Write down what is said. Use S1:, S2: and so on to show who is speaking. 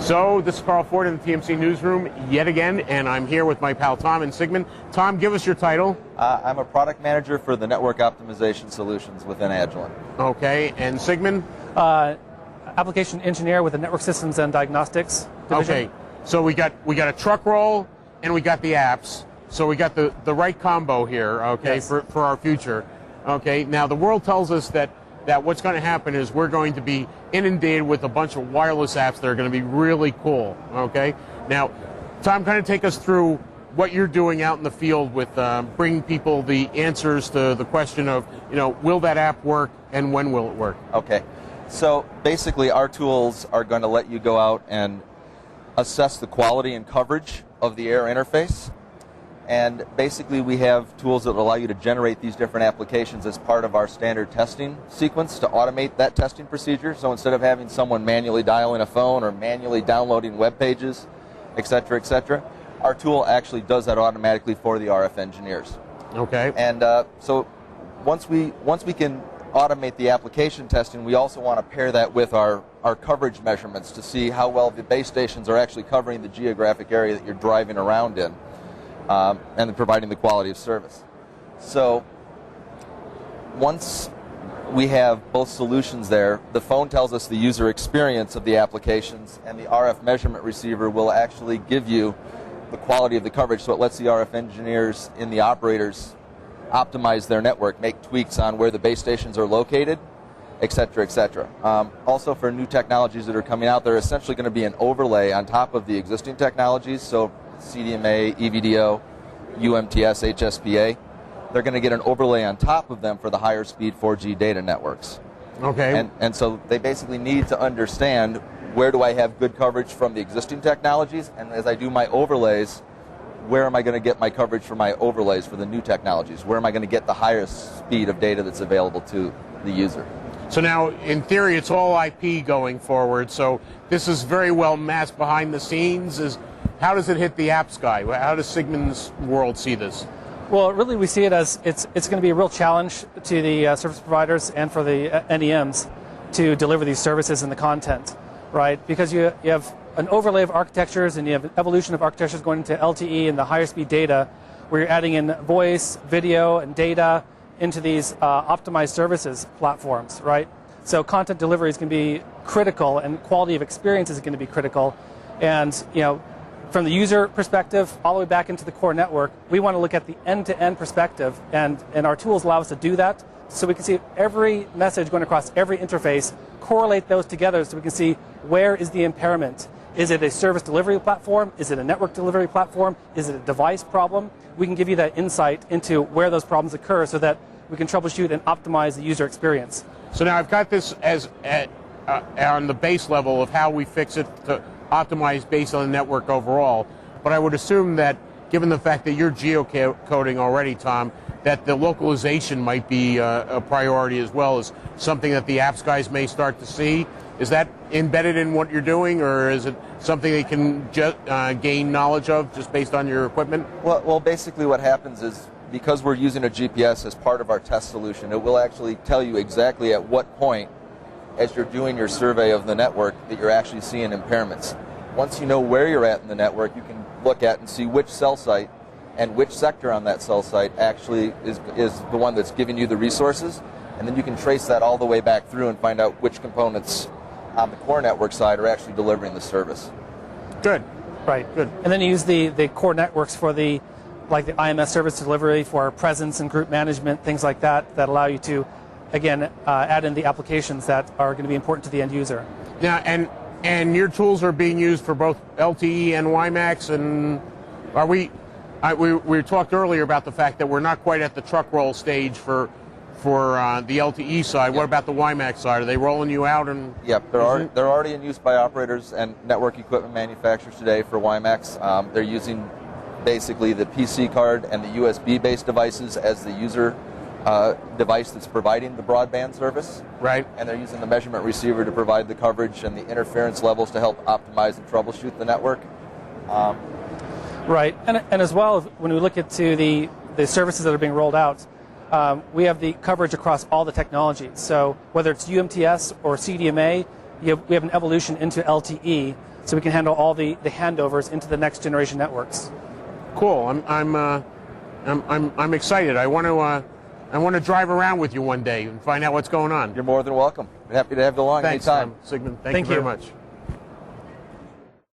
S1: So this is Carl Ford in the TMC newsroom yet again, and I'm here with my pal Tom and Siegmund. Tom, give us your title.
S2: I'm a product manager for the network optimization solutions within Agilent.
S1: Okay, and Siegmund?
S3: Application engineer with the network systems and diagnostics division.
S1: Okay, so we got a truck roll and we got the apps. So we got the right combo here, okay,
S3: yes,
S1: for our future. Okay, now the world tells us that what's going to happen is we're going to be inundated with a bunch of wireless apps that are going to be really cool, okay? Now, Tom, kind of take us through what you're doing out in the field with bringing people the answers to the question of, will that app work and when will it work?
S2: Okay, so basically our tools are going to let you go out and assess the quality and coverage of the air interface. And basically we have tools that allow you to generate these different applications as part of our standard testing sequence to automate that testing procedure. So instead of having someone manually dialing a phone or manually downloading web pages, et cetera, our tool actually does that automatically for the RF engineers.
S1: Okay.
S2: And so once we can automate the application testing, we also want to pair that with our coverage measurements to see how well the base stations are actually covering the geographic area that you're driving around in. And providing the quality of service. So once we have both solutions there, the phone tells us the user experience of the applications, and the RF measurement receiver will actually give you the quality of the coverage, so it lets the RF engineers and the operators optimize their network, make tweaks on where the base stations are located, et cetera. Also for new technologies that are coming out, they're essentially going to be an overlay on top of the existing technologies. So CDMA, EVDO, UMTS, HSPA, they're going to get an overlay on top of them for the higher speed 4G data networks.
S1: Okay.
S2: And so they basically need to understand where do I have good coverage from the existing technologies, and as I do my overlays, where am I going to get my coverage for my overlays for the new technologies? Where am I going to get the highest speed of data that's available to the user?
S1: So now, in theory, it's all IP going forward, so this is very well masked behind the scenes. How does it hit the apps guy? How does Siegmund's world see this?
S3: Well, really we see it as it's going to be a real challenge to the service providers and for the NEMs to deliver these services and the content, right? Because you have an overlay of architectures and you have an evolution of architectures going into LTE and the higher speed data where you're adding in voice, video, and data into these optimized services platforms, right? So content delivery is going to be critical and quality of experience is going to be critical. And, from the user perspective all the way back into the core network, we want to look at the end-to-end perspective, and our tools allow us to do that. So we can see every message going across every interface, correlate those together so we can see where is the impairment. Is it a service delivery platform? Is it a network delivery platform? Is it a device problem? We can give you that insight into where those problems occur so that we can troubleshoot and optimize the user experience.
S1: So now I've got this as on the base level of how we fix it to optimize based on the network overall, but I would assume that given the fact that you're geocoding already, Tom, that the localization might be a priority as well as something that the apps guys may start to see. Is that embedded in what you're doing, or is it something they can gain knowledge of just based on your equipment?
S2: Well, basically what happens is because we're using a GPS as part of our test solution, it will actually tell you exactly at what point as you're doing your survey of the network that you're actually seeing impairments. Once you know where you're at in the network, you can look at and see which cell site and which sector on that cell site actually is the one that's giving you the resources, and then you can trace that all the way back through and find out which components on the core network side are actually delivering the service.
S1: Good.
S3: Right. Good. And then you use the core networks for the IMS service delivery for presence and group management, things like that allow you to again, add in the applications that are going to be important to the end user.
S1: Now, and your tools are being used for both LTE and WiMAX, and we talked earlier about the fact that we're not quite at the truck roll stage for the LTE side. Yep. What about the WiMAX side? Are they rolling you out?
S2: Yep, they're already in use by operators and network equipment manufacturers today for WiMAX. They're using basically the PC card and the USB-based devices as the user device that's providing the broadband service.
S1: Right.
S2: And they're using the measurement receiver to provide the coverage and the interference levels to help optimize and troubleshoot the network.
S3: Right. And as well, when we look into the services that are being rolled out, we have the coverage across all the technologies. So whether it's UMTS or CDMA, we have an evolution into LTE, so we can handle all the handovers into the next generation networks.
S1: Cool. I'm excited. I want to drive around with you one day and find out what's going on.
S2: You're more than welcome. Happy to have you along
S1: Thanks,
S2: anytime.
S1: Sigmund. Thank
S3: Thank
S1: you very
S3: you.
S1: much.